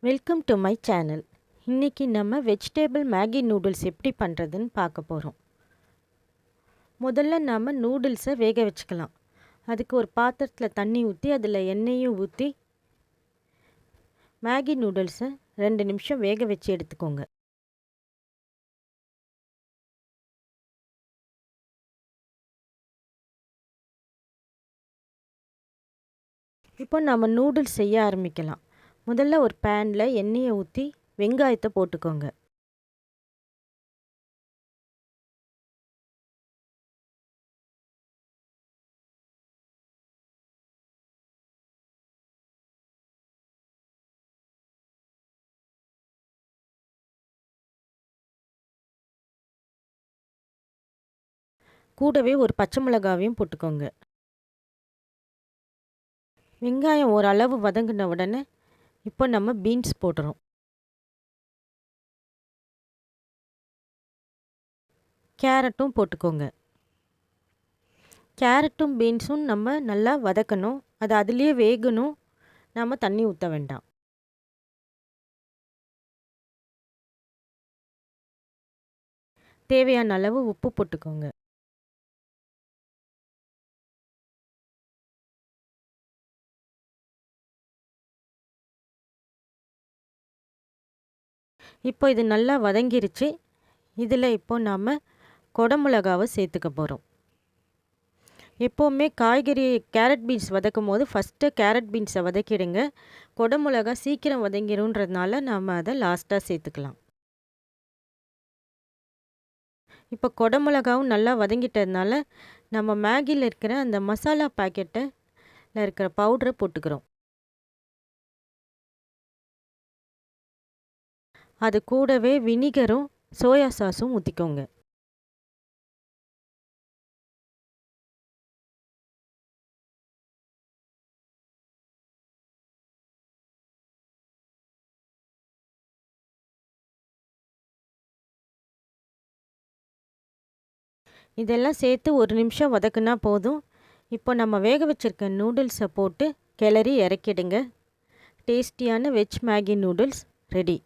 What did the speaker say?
Welcome to my channel. இன்றைக்கி நம்ம vegetable Maggi noodles எப்படி பண்ணுறதுன்னு பார்க்க போகிறோம். முதல்ல நாம் நூடுல்ஸை வேக வச்சுக்கலாம். அதுக்கு ஒரு பாத்திரத்தில் தண்ணி ஊற்றி அதில் எண்ணெயும் ஊற்றி மேகி நூடுல்ஸை 2 நிமிஷம் வேக வச்சு எடுத்துக்கோங்க. இப்போ நம்ம நூடுல்ஸ் செய்ய ஆரம்பிக்கலாம். முதல்ல ஒரு பேனில் எண்ணெயை ஊற்றி வெங்காயத்தை போட்டுக்கோங்க. கூடவே ஒரு பச்சை மிளகாவையும் போட்டுக்கோங்க. வெங்காயம் ஓரளவு வதங்கின உடனே இப்போ நம்ம பீன்ஸ் போடுறோம். கேரட்டும் போட்டுக்கோங்க. கேரட்டும் பீன்ஸும் நம்ம நல்லா வதக்கணும். அது அதுலேயே வேகணும். நம்ம தண்ணி ஊற்ற வேண்டாம். தேவையான அளவு உப்பு போட்டுக்கோங்க. இப்போ இது நல்லா வதங்கிருச்சு. இதில் இப்போ நாம் குடமிளகாவை சேர்த்துக்க போகிறோம். எப்போவுமே காய்கறி கேரட் பீன்ஸ் வதக்கும் போது ஃபஸ்ட்டு கேரட் பீன்ஸை வதக்கிடுங்க. குடமிளகா சீக்கிரம் வதங்கிடும்ன்றதுனால நாம் அதை லாஸ்ட்டாக சேர்த்துக்கலாம். இப்போ குடமிளகாவும் நல்லா வதங்கிட்டதுனால நம்ம மேகியில் இருக்கிற அந்த மசாலா பாக்கெட்டில் இருக்கிற பவுடரை போட்டுக்கிறோம். அது கூடவே வினிகரும் சோயா சாஸும் ஊற்றிக்கோங்க. இதெல்லாம் சேர்த்து 1 நிமிஷம் வதக்குனா போதும். இப்போ நம்ம வேக வச்சுருக்க நூடுல்ஸை போட்டு கிளறி இறக்கிடுங்க. டேஸ்டியான வெஜ் மேகி நூடுல்ஸ் ரெடி.